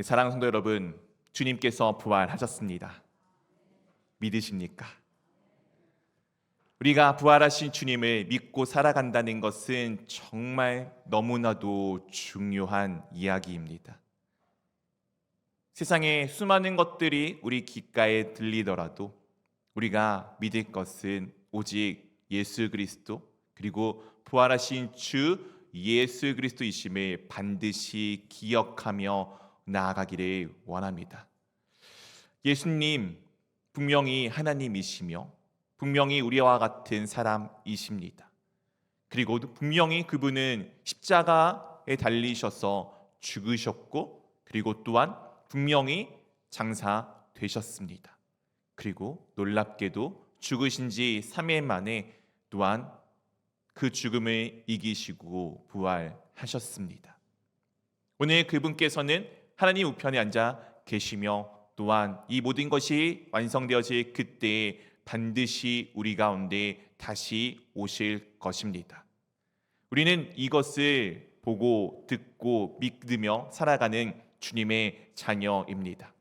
사랑하는 성도 여러분, 주님께서 부활하셨습니다. 믿으십니까? 우리가 부활하신 주님을 믿고 살아간다는 것은 정말 너무나도 중요한 이야기입니다. 세상에 수많은 것들이 우리 귓가에 들리더라도 우리가 믿을 것은 오직 예수 그리스도, 그리고 부활하신 주 예수 그리스도이심을 반드시 기억하며 나아가기를 원합니다. 예수님 분명히 하나님이시며 분명히 우리와 같은 사람이십니다. 그리고 분명히 그분은 십자가에 달리셔서 죽으셨고, 그리고 또한 분명히 장사되셨습니다. 그리고 놀랍게도 죽으신 지 3일 만에 또한 그 죽음을 이기시고 부활하셨습니다. 오늘 그분께서는 하나님 우편에 앉아 계시며 또한 이 모든 것이 완성되어질 그때에 반드시 우리 가운데 다시 오실 것입니다. 우리는 이것을 보고 듣고 믿으며 살아가는 주님의 자녀입니다.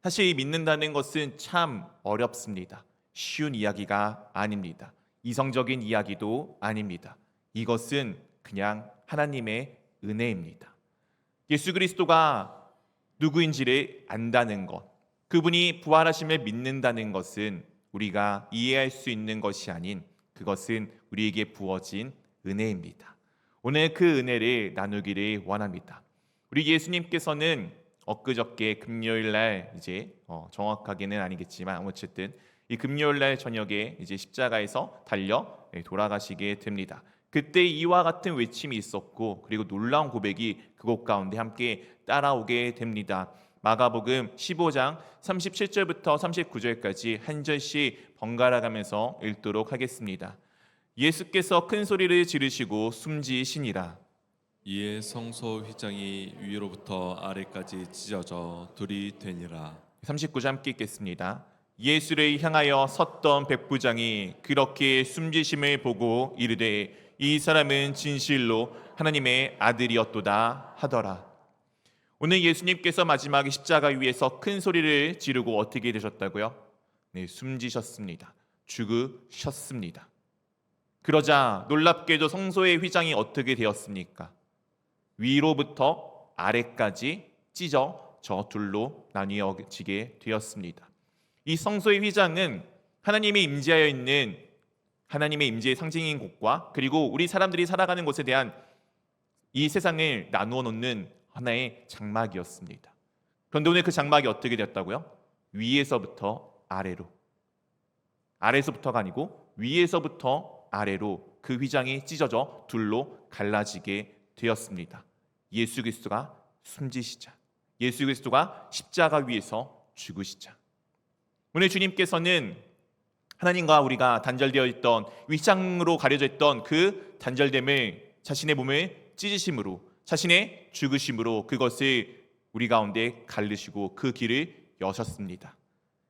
사실 믿는다는 것은 참 어렵습니다. 쉬운 이야기가 아닙니다. 이성적인 이야기도 아닙니다. 이것은 그냥 하나님의 은혜입니다. 예수 그리스도가 누구인지를 안다는 것, 그분이 부활하심을 믿는다는 것은 우리가 이해할 수 있는 것이 아닌, 그것은 우리에게 부어진 은혜입니다. 오늘 그 은혜를 나누기를 원합니다. 우리 예수님께서는 엊그저께 금요일날 정확하게는 아니겠지만 어쨌든 이 금요일날 저녁에 십자가에서 달려 돌아가시게 됩니다. 그때 이와 같은 외침이 있었고, 그리고 놀라운 고백이 그곳 가운데 함께 따라오게 됩니다. 마가복음 15장 37절부터 39절까지 한 절씩 번갈아 가면서 읽도록 하겠습니다. 예수께서 큰 소리를 지르시고 숨지시니라. 이에 성소 휘장이 위로부터 아래까지 찢어져 둘이 되니라. 39절 함께 읽겠습니다. 예수를 향하여 섰던 백부장이 그렇게 숨지심을 보고 이르되 이 사람은 진실로 하나님의 아들이었도다 하더라. 오늘 예수님께서 마지막 십자가 위에서 큰 소리를 지르고 어떻게 되셨다고요? 네, 숨지셨습니다. 죽으셨습니다. 그러자 놀랍게도 성소의 휘장이 어떻게 되었습니까? 위로부터 아래까지 찢어 저 둘로 나뉘어지게 되었습니다. 이 성소의 휘장은 하나님의 임재하여 있는 하나님의 임재의 상징인 곳과, 그리고 우리 사람들이 살아가는 곳에 대한 이 세상을 나누어 놓는 하나의 장막이었습니다. 그런데 오늘 그 장막이 어떻게 되었다고요? 위에서부터 아래로, 아래에서부터가 아니고 위에서부터 아래로 그 휘장이 찢어져 둘로 갈라지게 되었습니다. 예수 그리스도가 숨지시자, 예수 그리스도가 십자가 위에서 죽으시자, 오늘 주님께서는 하나님과 우리가 단절되어 있던, 휘장으로 가려져 있던 그 단절됨을 자신의 몸을 찢으심으로, 자신의 죽으심으로 그것을 우리 가운데 가르시고 그 길을 여셨습니다.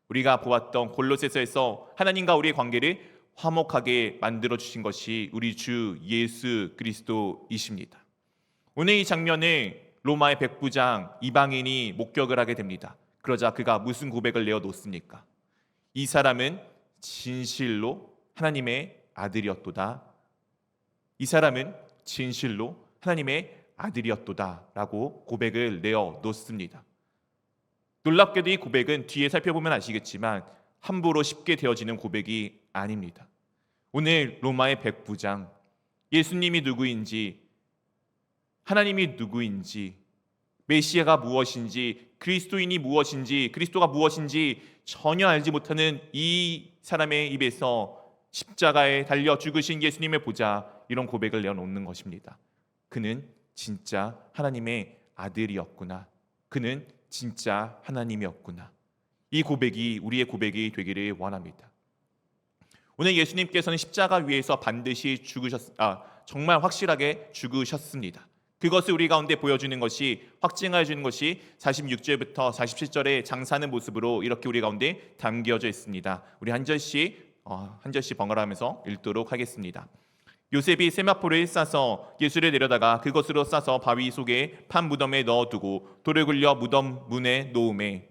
우리가 보았던 골로새서에서 하나님과 우리의 관계를 화목하게 만들어 주신 것이 우리 주 예수 그리스도이십니다. 오늘 이 장면을 로마의 백부장 이방인이 목격을 하게 됩니다. 그러자 그가 무슨 고백을 내어놓습니까? 이 사람은 진실로 하나님의 아들이었도다. 이 사람은 진실로 하나님의 아들이었도다 라고 고백을 내어놓습니다. 놀랍게도 이 고백은 뒤에 살펴보면 아시겠지만 함부로 쉽게 되어지는 고백이 아닙니다. 오늘 로마의 백부장, 예수님이 누구인지, 하나님이 누구인지, 메시아가 무엇인지, 그리스도인이 무엇인지, 그리스도가 무엇인지 전혀 알지 못하는 이 사람의 입에서 십자가에 달려 죽으신 예수님을 보자, 이런 고백을 내어놓는 것입니다. 그는 진짜 하나님의 아들이었구나. 그는 진짜 하나님이었구나. 이 고백이 우리의 고백이 되기를 원합니다. 오늘 예수님께서는 십자가 위에서 반드시 정말 확실하게 죽으셨습니다. 그것을 우리 가운데 보여주는 것이, 확증해 주는 것이 46절부터 47절의 장사하는 모습으로 이렇게 우리 가운데 담겨져 있습니다. 우리 한 절씩 번갈아가면서 읽도록 하겠습니다. 요셉이 세마포를 싸서 예수를 내려다가 그것으로 싸서 바위 속에 판 무덤에 넣어두고 돌을 굴려 무덤 문에 놓음에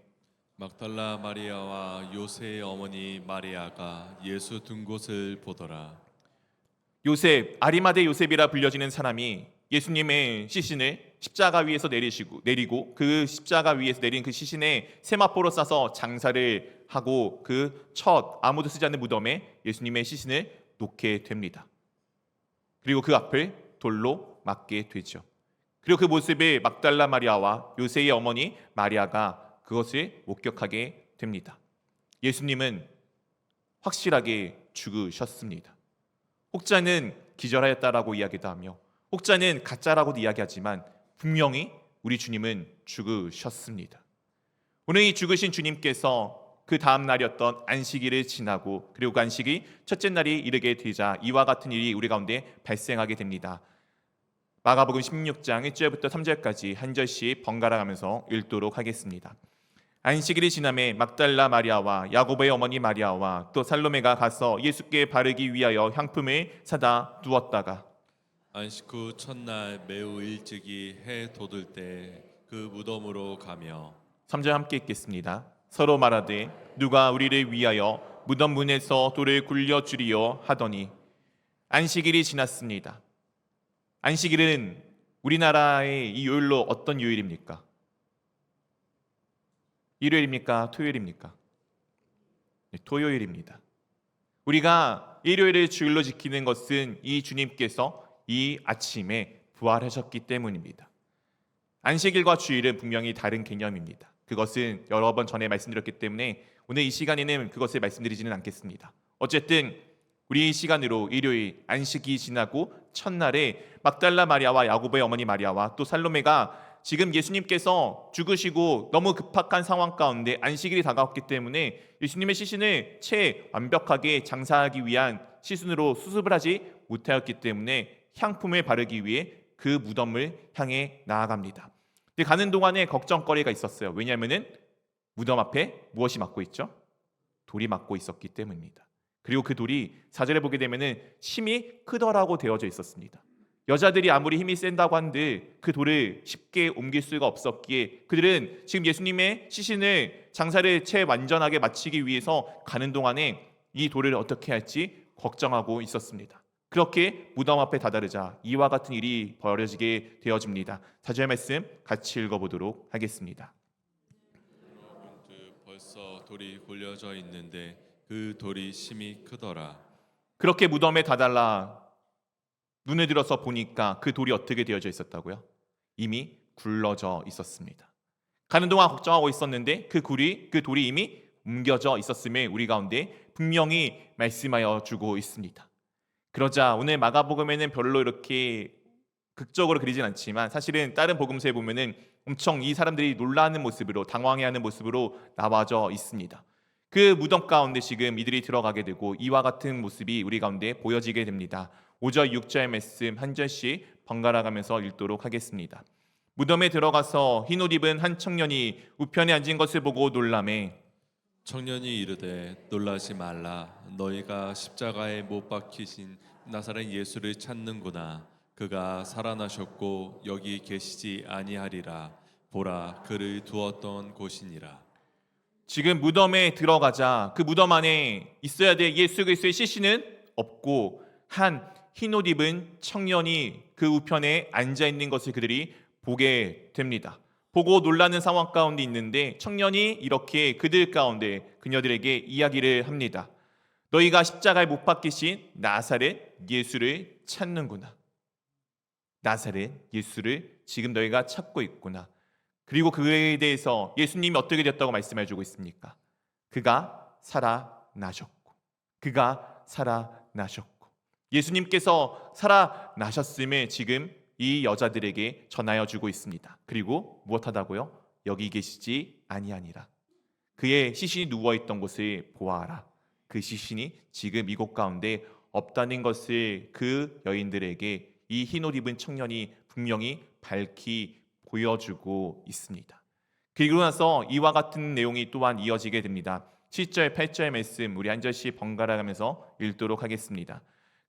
막달라 마리아와 요새의 어머니 마리아가 예수 둔 곳을 보더라. 요셉, 아리마대 요셉이라 불려지는 사람이 예수님의 시신을 십자가 위에서 내리고 그 십자가 위에서 내린 그 시신에 세마포로 싸서 장사를 하고 그 첫 아무도 쓰지 않는 무덤에 예수님의 시신을 놓게 됩니다. 그리고 그 앞을 돌로 막게 되죠. 그리고 그 모습을 막달라 마리아와 요새의 어머니 마리아가 그것을 목격하게 됩니다. 예수님은 확실하게 죽으셨습니다. 혹자는 기절하였다라고 이야기도 하며 혹자는 가짜라고도 이야기하지만 분명히 우리 주님은 죽으셨습니다. 오늘 이 죽으신 주님께서 그 다음 날이었던 안식일을 지나고 그리고 그 안식이 첫째 날이 이르게 되자 이와 같은 일이 우리 가운데 발생하게 됩니다. 마가복음 16장 1절부터 3절까지 한 절씩 번갈아 가면서 읽도록 하겠습니다. 안식일이 지남에 막달라 마리아와 야고보의 어머니 마리아와 또 살로메가 가서 예수께 바르기 위하여 향품을 사다 두었다가 안식 후 첫날 매우 일찍이 해 돋을 때 그 무덤으로 가며 3절 함께 읽겠습니다. 서로 말하되 누가 우리를 위하여 무덤 문에서 돌을 굴려 주리요 하더니 안식일이 지났습니다. 안식일은 우리나라의 이 요일로 어떤 요일입니까? 일요일입니까? 토요일입니까? 네, 토요일입니다. 우리가 일요일을 주일로 지키는 것은 이 주님께서 이 아침에 부활하셨기 때문입니다. 안식일과 주일은 분명히 다른 개념입니다. 그것은 여러 번 전에 말씀드렸기 때문에 오늘 이 시간에는 그것을 말씀드리지는 않겠습니다. 어쨌든 우리 이 시간으로 일요일 안식이 지나고 첫날에 막달라 마리아와 야고보의 어머니 마리아와 또 살로메가 지금 예수님께서 죽으시고 너무 급박한 상황 가운데 안식일이 다가왔기 때문에 예수님의 시신을 채 완벽하게 장사하기 위한 시순으로 수습을 하지 못하였기 때문에 향품을 바르기 위해 그 무덤을 향해 나아갑니다. 근데 가는 동안에 걱정거리가 있었어요. 왜냐하면은 무덤 앞에 무엇이 막고 있죠? 돌이 막고 있었기 때문입니다. 그리고 그 돌이 4절에 보게 되면은 심히 크더라고 되어져 있었습니다. 여자들이 아무리 힘이 센다고 한들 그 돌을 쉽게 옮길 수가 없었기에 그들은 지금 예수님의 시신을 장사를 채 완전하게 마치기 위해서 가는 동안에 이 돌을 어떻게 할지 걱정하고 있었습니다. 그렇게 무덤 앞에 다다르자 이와 같은 일이 벌어지게 되어집니다. 4절 말씀 같이 읽어보도록 하겠습니다. 벌써 돌이 굴려져 있는데 그 돌이 심히 크더라. 그렇게 무덤에 다달라 눈에 들어서 보니까 그 돌이 어떻게 되어져 있었다고요? 이미 굴러져 있었습니다. 가는 동안 걱정하고 있었는데 그 돌이 이미 옮겨져 있었음을 우리 가운데 분명히 말씀하여 주고 있습니다. 그러자 오늘 마가복음에는 별로 이렇게 극적으로 그리진 않지만 사실은 다른 복음서에 보면은 엄청 이 사람들이 놀라는 모습으로 당황해하는 모습으로 나와져 있습니다. 그 무덤 가운데 지금 이들이 들어가게 되고 이와 같은 모습이 우리 가운데 보여지게 됩니다. 5절 6절 말씀 한 절씩 번갈아 가면서 읽도록 하겠습니다. 무덤에 들어가서 흰옷 입은 한 청년이 우편에 앉은 것을 보고 놀라매 청년이 이르되 놀라지 말라. 너희가 십자가에 못 박히신 나사렛 예수를 찾는구나. 그가 살아나셨고 여기 계시지 아니하리라. 보라, 그를 두었던 곳이니라. 지금 무덤에 들어가자 그 무덤 안에 있어야 될 예수 그리스도의 시신은 없고 한 흰옷 입은 청년이 그 우편에 앉아 있는 것을 그들이 보게 됩니다. 보고 놀라는 상황 가운데 있는데 청년이 이렇게 그들 가운데 그녀들에게 이야기를 합니다. 너희가 십자가에 못 박히신 나사렛 예수를 찾는구나. 나사렛 예수를 지금 너희가 찾고 있구나. 그리고 그에 대해서 예수님이 어떻게 됐다고 말씀해 주고 있습니까? 그가 살아나셨고 그가 살아나셨고 예수님께서 살아나셨음을 지금 이 여자들에게 전하여 주고 있습니다. 그리고 무엇하다고요? 여기 계시지 아니하니라. 그의 시신이 누워있던 곳을 보아하라. 그 시신이 지금 이곳 가운데 없다는 것을 그 여인들에게 이 흰옷 입은 청년이 분명히 밝히 보여주고 있습니다. 그리고 나서 이와 같은 내용이 또한 이어지게 됩니다. 7절 8절 말씀 우리 한 절씩 번갈아 가면서 읽도록 하겠습니다.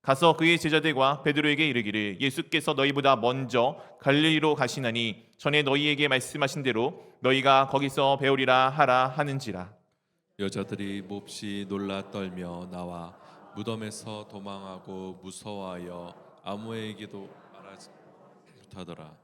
가서 그의 제자들과 베드로에게 이르기를 예수께서 너희보다 먼저 갈릴리로 가시나니 전에 너희에게 말씀하신 대로 너희가 거기서 배우리라 하라 하는지라. 여자들이 몹시 놀라 떨며 나와 무덤에서 도망하고 무서워하여 아무에게도 말하지 못하더라.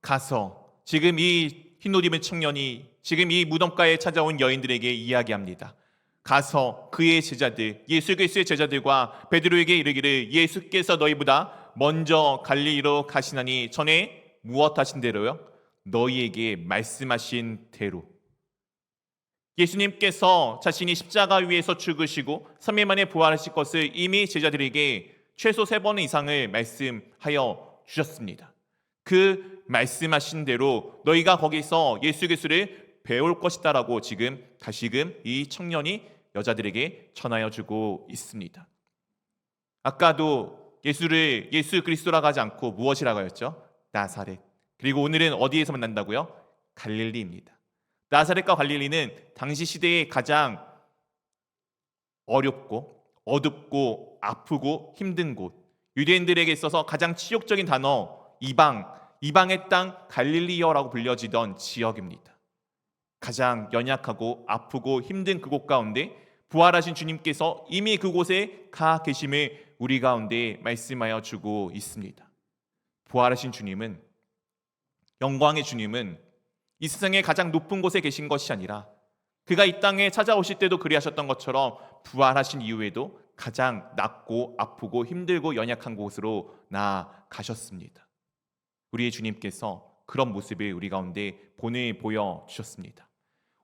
가서 지금 이 흰옷 입은 청년이 지금 이 무덤가에 찾아온 여인들에게 이야기합니다. 가서 그의 제자들 예수 그리스도의 제자들과 베드로에게 이르기를 예수께서 너희보다 먼저 갈릴리로 가시나니 전에 무엇 하신 대로요? 너희에게 말씀하신 대로. 예수님께서 자신이 십자가 위에서 죽으시고 3일 만에 부활하실 것을 이미 제자들에게 최소 3번 이상을 말씀하여 주셨습니다. 그 말씀하신 대로 너희가 거기서 예수 그리스도를 배울 것이다라고 지금 다시금 이 청년이 여자들에게 전하여 주고 있습니다. 아까도 예수를 예수 그리스도라고 하지 않고 무엇이라고 하였죠? 나사렛. 그리고 오늘은 어디에서 만난다고요? 갈릴리입니다. 나사렛과 갈릴리는 당시 시대에 가장 어렵고 어둡고 아프고 힘든 곳, 유대인들에게 있어서 가장 치욕적인 단어 이방의 땅 갈릴리여라고 불려지던 지역입니다. 가장 연약하고 아프고 힘든 그곳 가운데 부활하신 주님께서 이미 그곳에 가 계심을 우리 가운데 말씀하여 주고 있습니다. 부활하신 주님은, 영광의 주님은 이 세상의 가장 높은 곳에 계신 것이 아니라 그가 이 땅에 찾아오실 때도 그리하셨던 것처럼 부활하신 이후에도 가장 낮고 아프고 힘들고 연약한 곳으로 나아가셨습니다. 우리의 주님께서 그런 모습을 우리 가운데 보여주셨습니다.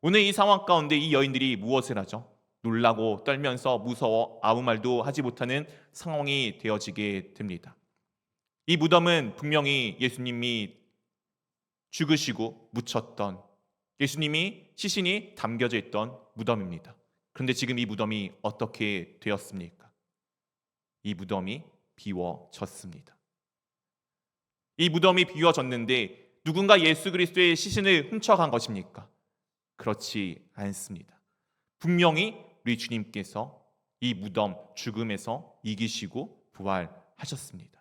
오늘 이 상황 가운데 이 여인들이 무엇을 하죠? 놀라고 떨면서 무서워 아무 말도 하지 못하는 상황이 되어지게 됩니다. 이 무덤은 분명히 예수님이 죽으시고 묻혔던, 예수님이 시신이 담겨져 있던 무덤입니다. 그런데 지금 이 무덤이 어떻게 되었습니까? 이 무덤이 비워졌습니다. 이 무덤이 비워졌는데 누군가 예수 그리스도의 시신을 훔쳐간 것입니까? 그렇지 않습니다. 분명히 우리 주님께서 이 무덤 죽음에서 이기시고 부활하셨습니다.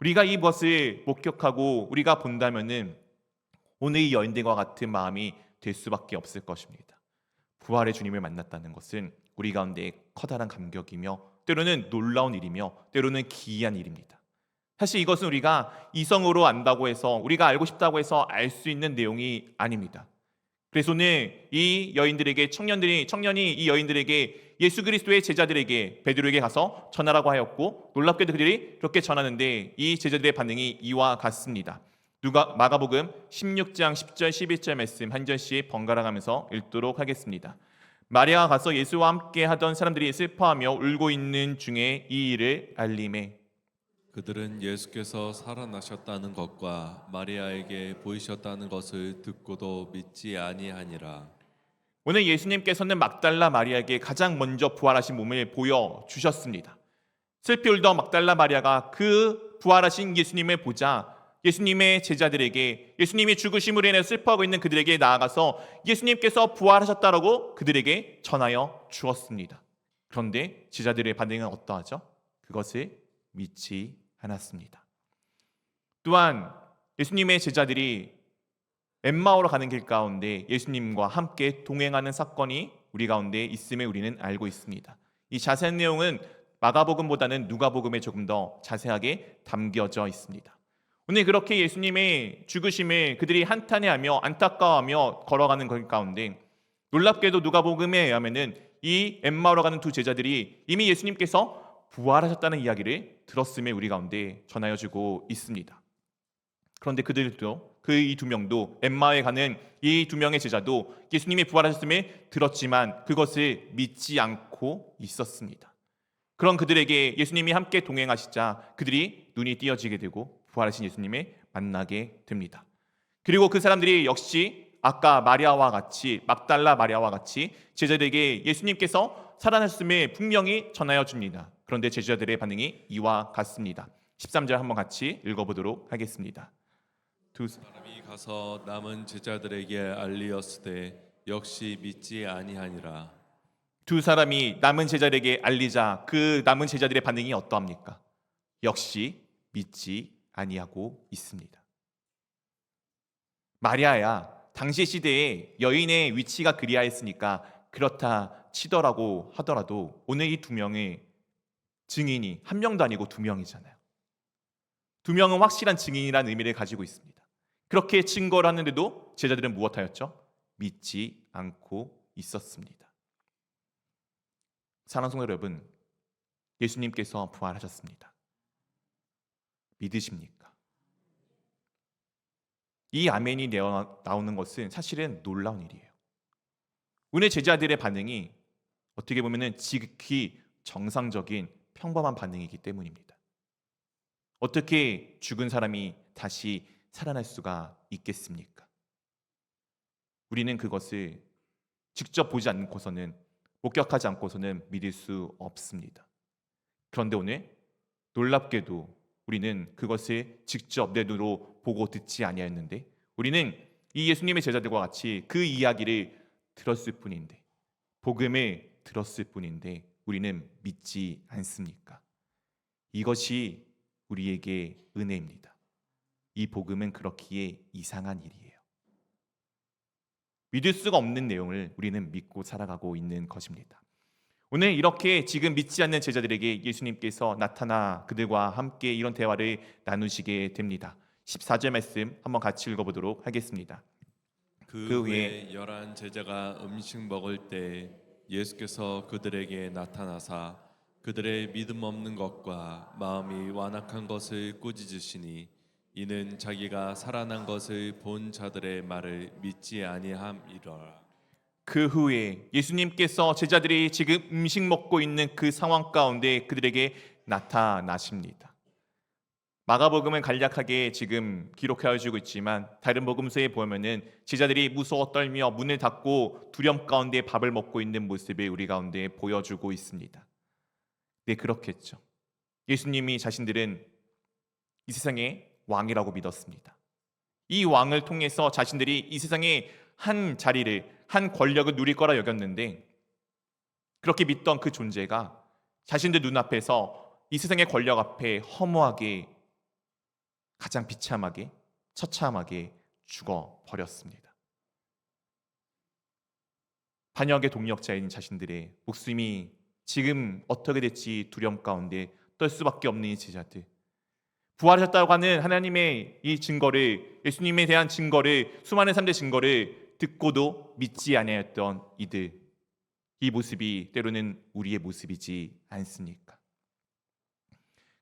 우리가 이것을 목격하고 우리가 본다면은 오늘 이 여인들과 같은 마음이 될 수밖에 없을 것입니다. 부활의 주님을 만났다는 것은 우리 가운데 커다란 감격이며 때로는 놀라운 일이며 때로는 기이한 일입니다. 사실 이것은 우리가 이성으로 안다고 해서 우리가 알고 싶다고 해서 알 수 있는 내용이 아닙니다. 그래서 오늘 이 여인들에게 청년이 이 여인들에게 예수 그리스도의 제자들에게 베드로에게 가서 전하라고 하였고 놀랍게도 그들이 그렇게 전하는데 이 제자들의 반응이 이와 같습니다. 마가복음 16장 10절 11절 말씀 한 절씩 번갈아 가면서 읽도록 하겠습니다. 마리아가 가서 예수와 함께 하던 사람들이 슬퍼하며 울고 있는 중에 이 일을 알림해 그들은 예수께서 살아나셨다는 것과 마리아에게 보이셨다는 것을 듣고도 믿지 아니하니라. 오늘 예수님께서는 막달라 마리아에게 가장 먼저 부활하신 몸을 보여주셨습니다. 슬피 울던 막달라 마리아가 그 부활하신 예수님을 보자 예수님의 제자들에게 예수님이 죽으심으로 인해 슬퍼하고 있는 그들에게 나아가서 예수님께서 부활하셨다라고 그들에게 전하여 주었습니다. 그런데 제자들의 반응은 어떠하죠? 그것을 믿지 않았습니다. 또한 예수님의 제자들이 엠마오로 가는 길 가운데 예수님과 함께 동행하는 사건이 우리 가운데 있음을 우리는 알고 있습니다. 이 자세한 내용은 마가복음보다는 누가복음에 조금 더 자세하게 담겨져 있습니다. 오늘 그렇게 예수님의 죽으심을 그들이 한탄해하며 안타까워하며 걸어가는 길 가운데 놀랍게도 누가복음에 의하면은 이 엠마오로 가는 두 제자들이 이미 예수님께서 부활하셨다는 이야기를 들었음을 우리 가운데 전하여 주고 있습니다. 그런데 그들도 그 이 두 명도 엠마오에 가는 이 두 명의 제자도 예수님이 부활하셨음을 들었지만 그것을 믿지 않고 있었습니다. 그런 그들에게 예수님이 함께 동행하시자 그들이 눈이 띄어지게 되고 부활하신 예수님을 만나게 됩니다. 그리고 그 사람들이 역시 아까 마리아와 같이 막달라 마리아와 같이 제자들에게 예수님께서 살아나셨음을 분명히 전하여 줍니다. 그런데 제자들의 반응이 이와 같습니다. 13절 한번 같이 읽어보도록 하겠습니다. 두 사람이 가서 남은 제자들에게 알리었으되 역시 믿지 아니하니라. 두 사람이 남은 제자들에게 알리자 그 남은 제자들의 반응이 어떠합니까? 역시 믿지 아니하고 있습니다. 마리아야 당시 시대에 여인의 위치가 그리하였으니까 그렇다 치더라고 하더라도 오늘 이 두 명의 증인이 한 명도 아니고 두 명이잖아요. 두 명은 확실한 증인이라는 의미를 가지고 있습니다. 그렇게 증거를 하는데도 제자들은 무엇하였죠? 믿지 않고 있었습니다. 사랑하는 성도 여러분, 예수님께서 부활하셨습니다. 믿으십니까? 이 아멘이 나오는 것은 사실은 놀라운 일이에요. 오늘 제자들의 반응이 어떻게 보면 지극히 정상적인 평범한 반응이기 때문입니다. 어떻게 죽은 사람이 다시 살아날 수가 있겠습니까? 우리는 그것을 직접 보지 않고서는, 목격하지 않고서는 믿을 수 없습니다. 그런데 오늘 놀랍게도 우리는 그것을 직접 내 눈으로 보고 듣지 아니하였는데, 우리는 이 예수님의 제자들과 같이 그 이야기를 들었을 뿐인데, 복음을 들었을 뿐인데 우리는 믿지 않습니까? 이것이 우리에게 은혜입니다. 이 복음은 그렇기에 이상한 일이에요. 믿을 수가 없는 내용을 우리는 믿고 살아가고 있는 것입니다. 오늘 이렇게 지금 믿지 않는 제자들에게 예수님께서 나타나 그들과 함께 이런 대화를 나누시게 됩니다. 14절 말씀 한번 같이 읽어보도록 하겠습니다. 그 후에 11 제자가 음식 먹을 때 예수께서 그들에게 나타나사 그들의 믿음 없는 것과 마음이 완악한 것을 꾸짖으시니 이는 자기가 살아난 것을 본 자들의 말을 믿지 아니함이로라. 그 후에 예수님께서 제자들이 지금 음식 먹고 있는 그 상황 가운데 그들에게 나타나십니다. 마가복음은 간략하게 지금 기록해주고 있지만 다른 복음서에 보면은 제자들이 무서워 떨며 문을 닫고 두려움 가운데 밥을 먹고 있는 모습을 우리 가운데 보여주고 있습니다. 네, 그렇겠죠. 예수님이 자신들은 이 세상의 왕이라고 믿었습니다. 이 왕을 통해서 자신들이 이 세상의 한 자리를, 한 권력을 누릴 거라 여겼는데, 그렇게 믿던 그 존재가 자신들 눈앞에서 이 세상의 권력 앞에 허무하게, 가장 비참하게, 처참하게 죽어버렸습니다. 반역의 동력자인 자신들의 목숨이 지금 어떻게 될지 두려움 가운데 떨 수밖에 없는 이 제자들, 부활하셨다고 하는 하나님의 이 증거를, 예수님에 대한 증거를, 수많은 사람들의 증거를 듣고도 믿지 아니하였던 이들, 이 모습이 때로는 우리의 모습이지 않습니까?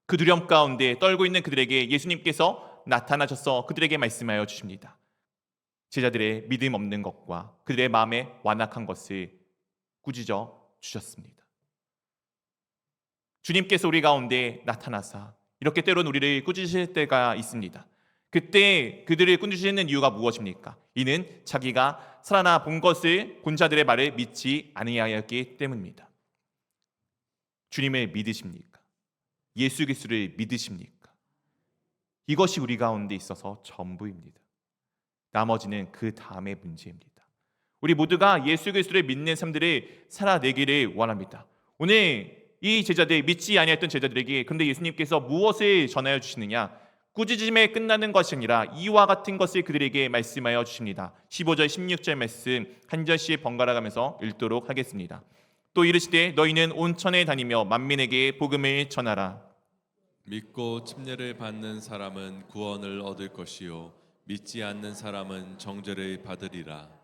그 두려움 가운데 떨고 있는 그들에게 예수님께서 나타나셔서 그들에게 말씀하여 주십니다. 제자들의 믿음 없는 것과 그들의 마음에 완악한 것을 꾸짖어 주셨습니다. 주님께서 우리 가운데 나타나사 이렇게 때로는 우리를 꾸짖으실 때가 있습니다. 그때 그들을 꾸짖으시는 이유가 무엇입니까? 이는 자기가 살아나 본 것을, 본 자들의 말을 믿지 아니하였기 때문입니다. 주님을 믿으십니까? 예수 그리스도를 믿으십니까? 이것이 우리 가운데 있어서 전부입니다. 나머지는 그 다음의 문제입니다. 우리 모두가 예수 그리스도를 믿는 삶들을 살아내기를 원합니다. 오늘 이 제자들, 믿지 아니했던 제자들에게 그런데 예수님께서 무엇을 전하여 주시느냐? 꾸짖음에 끝나는 것이 아니라 이와 같은 것을 그들에게 말씀하여 주십니다. 15절 16절 말씀 한 절씩 번갈아 가면서 읽도록 하겠습니다. 또 이르시되 너희는 온 천에 다니며 만민에게 복음을 전하라. 믿고 침례를 받는 사람은 구원을 얻을 것이요 믿지 않는 사람은 정죄를 받으리라.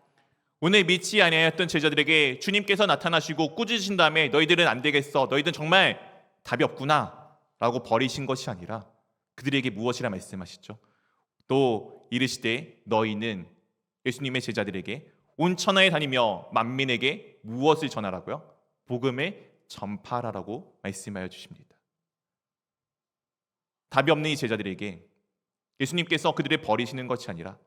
오늘 믿지 아니하였던 제자들에게 주님께서 나타나시고 꾸짖으신 다음에 너희들은 안 되겠어, 너희들은 정말 답이 없구나 라고 버리신 것이 아니라 그들에게 무엇이라 말씀하시죠? 또 이르시되 너희는, 예수님의 제자들에게 온 천하에 다니며 만민에게 무엇을 전하라고요? 복음을 전파하라고 말씀하여 주십니다. 답이 없는 이 제자들에게 예수님께서 그들을 버리시는 것이 아니라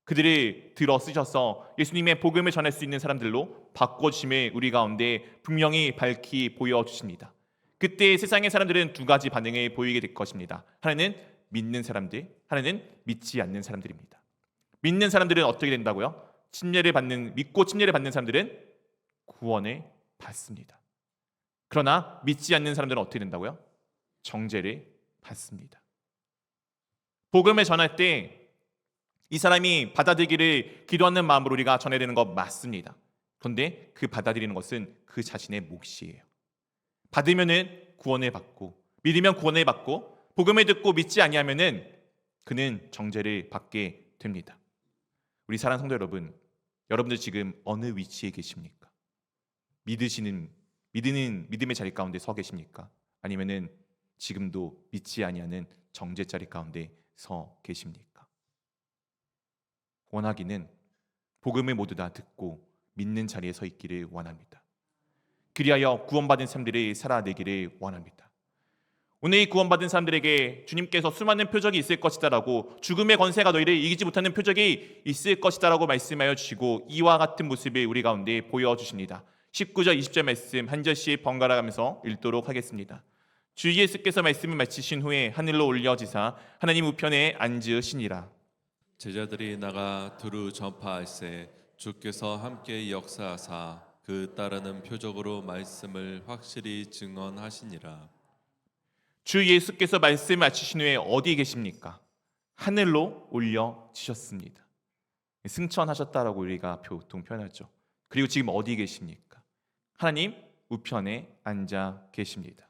그들을 들어 쓰셔서 예수님의 복음을 전할 수 있는 사람들로 바꿔주심을 우리 가운데 분명히 밝히 보여주십니다. 그때 세상의 사람들은 두 가지 반응을 보이게 될 것입니다. 하나는 믿는 사람들, 하나는 믿지 않는 사람들입니다. 믿는 사람들은 어떻게 된다고요? 믿고 침례를 받는 사람들은 구원을 받습니다. 그러나 믿지 않는 사람들은 어떻게 된다고요? 정죄를 받습니다. 복음을 전할 때 이 사람이 받아들이기를 기도하는 마음으로 우리가 전해야 되는 것 맞습니다. 그런데 그 받아들이는 것은 그 자신의 몫이에요. 받으면은 구원을 받고, 믿으면 구원을 받고, 복음을 듣고 믿지 아니하면은 그는 정죄를 받게 됩니다. 우리 사랑하는 성도 여러분, 여러분들 지금 어느 위치에 계십니까? 믿는 믿음의 자리 가운데 서 계십니까? 아니면은 지금도 믿지 아니하는 정죄 자리 가운데 서 계십니까? 원하기는 복음을 모두 다 듣고 믿는 자리에 서 있기를 원합니다. 그리하여 구원받은 사람들이 살아내기를 원합니다. 오늘 이 구원받은 사람들에게 주님께서 수많은 표적이 있을 것이다라고, 죽음의 권세가 너희를 이기지 못하는 표적이 있을 것이다라고 말씀하여 주시고 이와 같은 모습을 우리 가운데 보여주십니다. 19절 20절 말씀 한 절씩 번갈아 가면서 읽도록 하겠습니다. 주 예수께서 말씀을 마치신 후에 하늘로 올려지사 하나님 우편에 앉으시니라. 제자들이 나가 두루 전파할세 주께서 함께 역사하사 그 따르는 표적으로 말씀을 확실히 증언하시니라. 주 예수께서 말씀을 마치신 후에 어디 계십니까? 하늘로 올려지셨습니다. 승천하셨다라고 우리가 보통 표현하죠. 그리고 지금 어디 계십니까? 하나님 우편에 앉아 계십니다.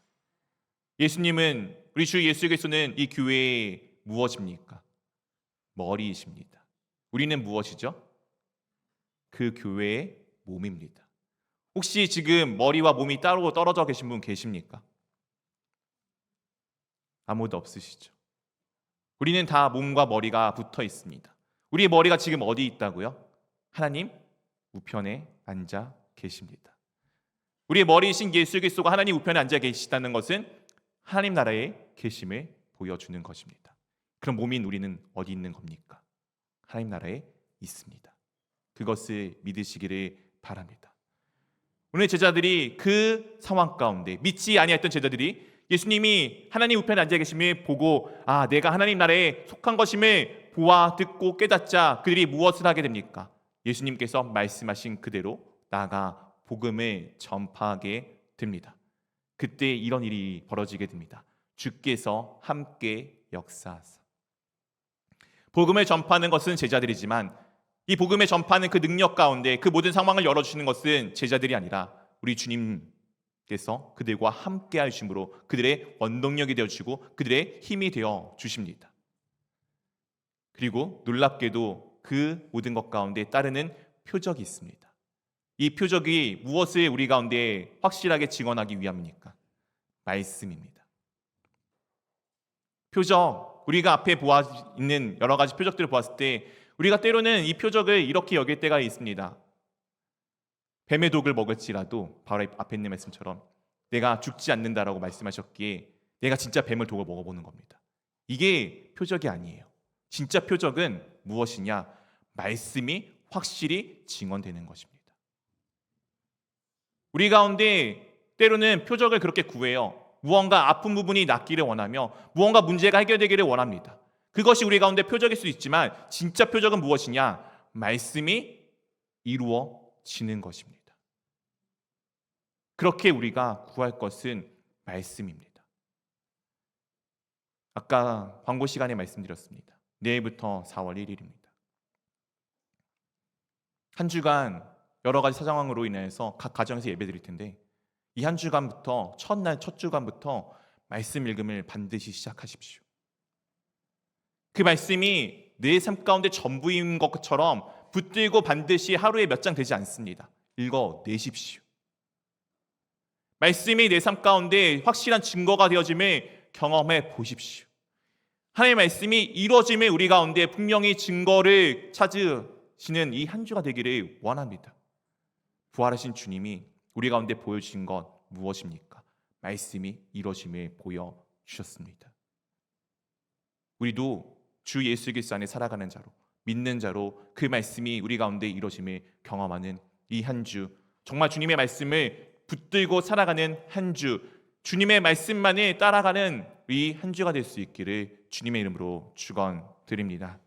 예수님은, 우리 주 예수 그리스도는 이 교회의 무엇입니까? 머리이십니다. 우리는 무엇이죠? 그 교회의 몸입니다. 혹시 지금 머리와 몸이 따로 떨어져 계신 분 계십니까? 아무도 없으시죠? 우리는 다 몸과 머리가 붙어 있습니다. 우리의 머리가 지금 어디 있다고요? 하나님 우편에 앉아 계십니다. 우리의 머리이신 예수 그리스도가 하나님 우편에 앉아 계시다는 것은 하나님 나라에 계심을 보여주는 것입니다. 그럼 몸인 우리는 어디 있는 겁니까? 하나님 나라에 있습니다. 그것을 믿으시기를 바랍니다. 오늘 제자들이 그 상황 가운데, 믿지 아니했던 제자들이 예수님이 하나님 우편에 앉아 계심을 보고 내가 하나님 나라에 속한 것임을 보아 듣고 깨닫자 그들이 무엇을 하게 됩니까? 예수님께서 말씀하신 그대로 나아가 복음을 전파하게 됩니다. 그때 이런 일이 벌어지게 됩니다. 주께서 함께 역사하사. 복음을 전파하는 것은 제자들이지만 이 복음을 전파하는 그 능력 가운데 그 모든 상황을 열어주시는 것은 제자들이 아니라 우리 주님께서 그들과 함께 하심으로 그들의 원동력이 되어주시고 그들의 힘이 되어 주십니다. 그리고 놀랍게도 그 모든 것 가운데 따르는 표적이 있습니다. 이 표적이 무엇을 우리 가운데 확실하게 증언하기 위함입니까? 말씀입니다. 표적, 우리가 앞에 보아 있는 여러 가지 표적들을 보았을 때 우리가 때로는 이 표적을 이렇게 여길 때가 있습니다. 뱀의 독을 먹을지라도, 바로 앞에 있는 말씀처럼 내가 죽지 않는다라고 말씀하셨기에 내가 진짜 뱀을 독을 먹어보는 겁니다. 이게 표적이 아니에요. 진짜 표적은 무엇이냐? 말씀이 확실히 증언되는 것입니다. 우리 가운데 때로는 표적을 그렇게 구해요. 무언가 아픈 부분이 낫기를 원하며 무언가 문제가 해결되기를 원합니다. 그것이 우리 가운데 표적일 수 있지만 진짜 표적은 무엇이냐? 말씀이 이루어지는 것입니다. 그렇게 우리가 구할 것은 말씀입니다. 아까 광고 시간에 말씀드렸습니다. 내일부터 4월 1일입니다. 한 주간 여러 가지 사정으로 인해서 각 가정에서 예배 드릴 텐데 이 한 주간부터 첫 주간부터 말씀 읽음을 반드시 시작하십시오. 그 말씀이 내 삶 가운데 전부인 것처럼 붙들고 반드시 하루에 몇 장 되지 않습니다. 읽어내십시오. 말씀이 내 삶 가운데 확실한 증거가 되어짐을 경험해 보십시오. 하나님의 말씀이 이루어짐을 우리 가운데 분명히 증거를 찾으시는 이 한 주가 되기를 원합니다. 부활하신 주님이 우리 가운데 보여주신 것 무엇입니까? 말씀이 이루어짐을 보여주셨습니다. 우리도 주 예수 그리스도 안에 살아가는 자로, 믿는 자로 그 말씀이 우리 가운데 이루어짐을 경험하는 이 한 주, 정말 주님의 말씀을 붙들고 살아가는 한 주, 주님의 말씀만을 따라가는 이 한 주가 될 수 있기를 주님의 이름으로 축원드립니다.